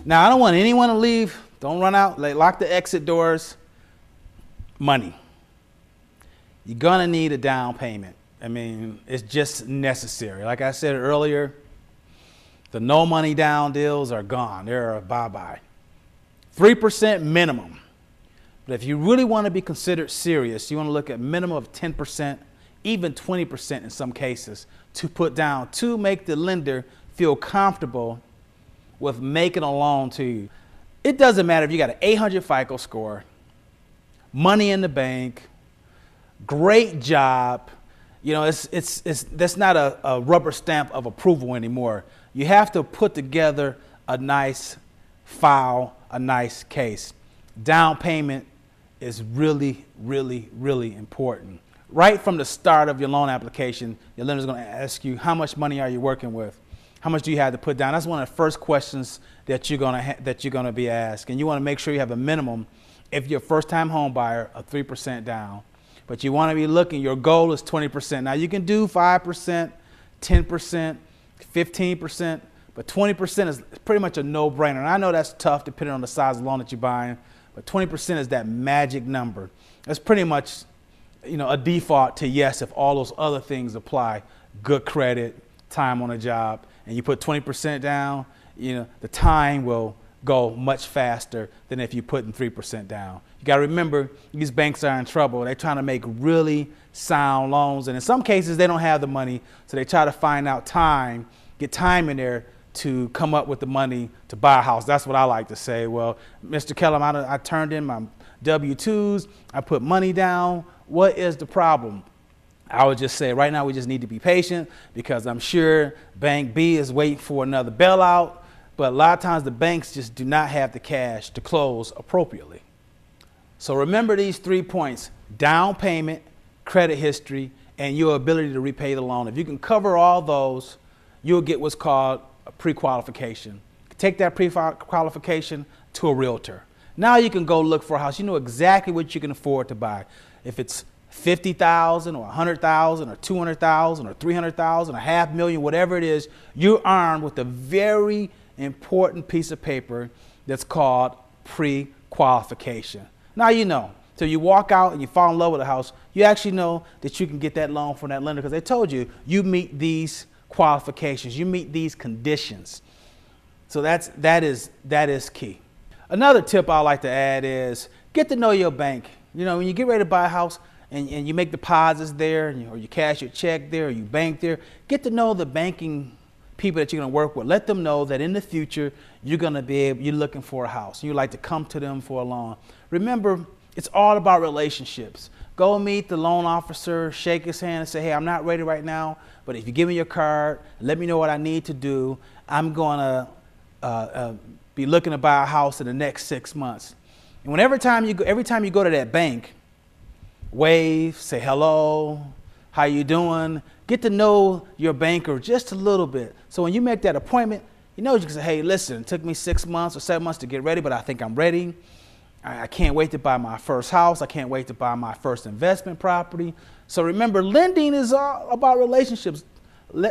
Now, I don't want anyone to leave. Don't run out. Lock the exit doors. Money. You're going to need a down payment. I mean, it's just necessary. Like I said earlier, the no money down deals are gone. They're a bye-bye. 3% minimum. But if you really want to be considered serious, you want to look at minimum of 10%, even 20% in some cases, to put down to make the lender feel comfortable with making a loan to you. It doesn't matter if you got an 800 FICO score, money in the bank, great job. You know, that's not a rubber stamp of approval anymore. You have to put together a nice file, a nice case. Down payment is really, really, really important. Right from the start of your loan application, your lender's going to ask you, how much money are you working with? How much do you have to put down? That's one of the first questions that you're going to be asked. And you want to make sure you have a minimum, if you're a first-time home buyer, of 3% down. But you want to be looking, your goal is 20%. Now you can do 5%, 10%, 15%, but 20% is pretty much a no-brainer. And I know that's tough depending on the size of the loan that you're buying, but 20% is that magic number. That's pretty much, you know, a default to yes if all those other things apply. Good credit, time on a job, and you put 20% down, you know, the time will go much faster than if you put in 3% down. You got to remember, these banks are in trouble. They're trying to make really sound loans, and in some cases they don't have the money, so they try to find out time, get time in there to come up with the money to buy a house. That's what I like to say. Well, Mr. Kellum, I turned in my W-2s, I put money down. What is the problem? I would just say right now we just need to be patient, because I'm sure Bank B is waiting for another bailout, but a lot of times the banks just do not have the cash to close appropriately. So remember these 3 points: down payment, credit history, and your ability to repay the loan. If you can cover all those, you'll get what's called a pre-qualification. Take that pre-qualification to a realtor. Now you can go look for a house. You know exactly what you can afford to buy. If it's $50,000 or $100,000 or $200,000 or $300,000, $500,000, whatever it is, you're armed with a very important piece of paper that's called pre-qualification. Now you know. So you walk out and you fall in love with a house, you actually know that you can get that loan from that lender because they told you you meet these qualifications, you meet these conditions. So that is key. Another tip I like to add is get to know your bank. You know, when you get ready to buy a house and you make deposits there, or you cash your check there, or you bank there, get to know the banking people that you're going to work with. Let them know that in the future you're looking for a house. You like to come to them for a loan. Remember, it's all about relationships. Go meet the loan officer, shake his hand and say, hey, I'm not ready right now, but if you give me your card, let me know what I need to do. I'm going to be looking to buy a house in the next 6 months. And every time you go to that bank, wave, say hello, how you doing? Get to know your banker just a little bit. So when you make that appointment, you know you can say, hey, listen, it took me 6 months or 7 months to get ready, but I think I'm ready. I can't wait to buy my first house. I can't wait to buy my first investment property. So remember, lending is all about relationships.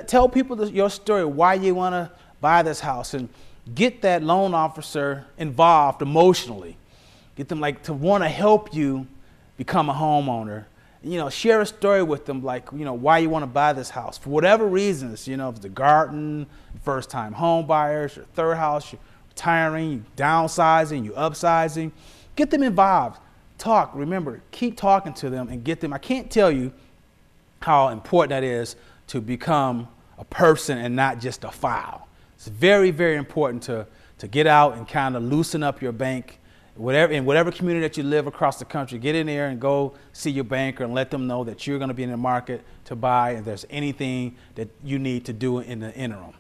Tell people your story, why you want to buy this house, and get that loan officer involved emotionally. Get them to want to help you become a homeowner. You know, share a story with them, why you want to buy this house. For whatever reasons, if it's the garden, first-time home buyers, your third house, you're retiring, you're downsizing, you're upsizing. Get them involved. Talk. Remember, keep talking to them and get them. I can't tell you how important that is to become a person and not just a file. It's very, very important to get out and kind of loosen up your bank. In whatever community that you live across the country, get in there and go see your banker and let them know that you're going to be in the market to buy, and there's anything that you need to do in the interim.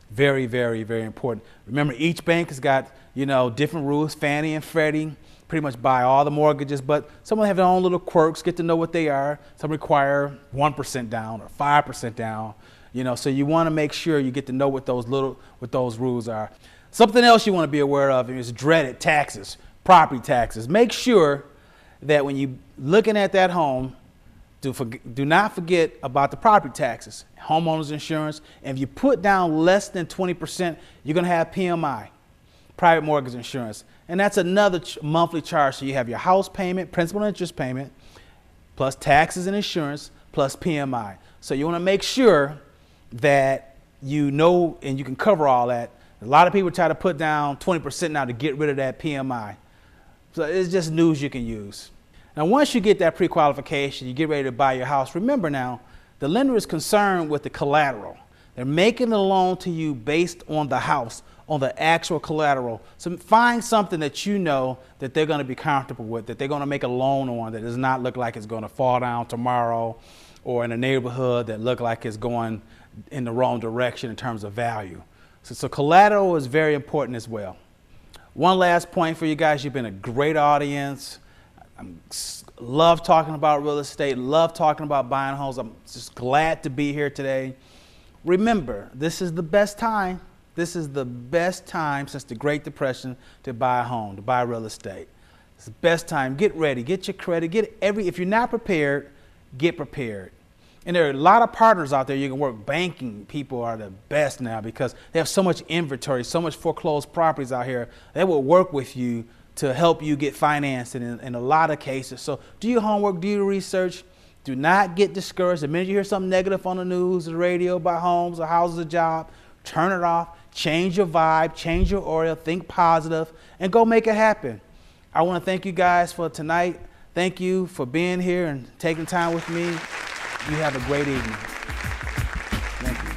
Very, very, very important. Remember, each bank has got, different rules. Fannie and Freddie pretty much buy all the mortgages, but some of them have their own little quirks. Get to know what they are. Some require 1% down or 5% down. So you want to make sure you get to know what those rules are. Something else you want to be aware of is dreaded taxes. Property taxes. Make sure that when you're looking at that home, do not forget about the property taxes, homeowners insurance. And if you put down less than 20%, you're going to have PMI, private mortgage insurance. And that's another monthly charge. So you have your house payment, principal and interest payment, plus taxes and insurance, plus PMI. So you want to make sure that you know and you can cover all that. A lot of people try to put down 20% now to get rid of that PMI. So it's just news you can use. Now, once you get that pre-qualification, you get ready to buy your house, remember now, the lender is concerned with the collateral. They're making the loan to you based on the house, on the actual collateral. So find something that you know that they're going to be comfortable with, that they're going to make a loan on, that does not look like it's going to fall down tomorrow, or in a neighborhood that look like it's going in the wrong direction in terms of value. So collateral is very important as well. One last point for you guys. You've been a great audience. I love talking about real estate, love talking about buying homes. I'm just glad to be here today. Remember, this is the best time. This is the best time since the Great Depression to buy a home, to buy real estate. It's the best time. Get ready, get your credit, if you're not prepared, get prepared. And there are a lot of partners out there you can work. Banking people are the best now because they have so much inventory, so much foreclosed properties out here. They will work with you to help you get financed in a lot of cases. So do your homework, do your research. Do not get discouraged. The minute you hear something negative on the news, the radio about homes or houses, a job, turn it off, change your vibe, change your aura, think positive, and go make it happen. I want to thank you guys for tonight. Thank you for being here and taking time with me. You have a great evening. Thank you.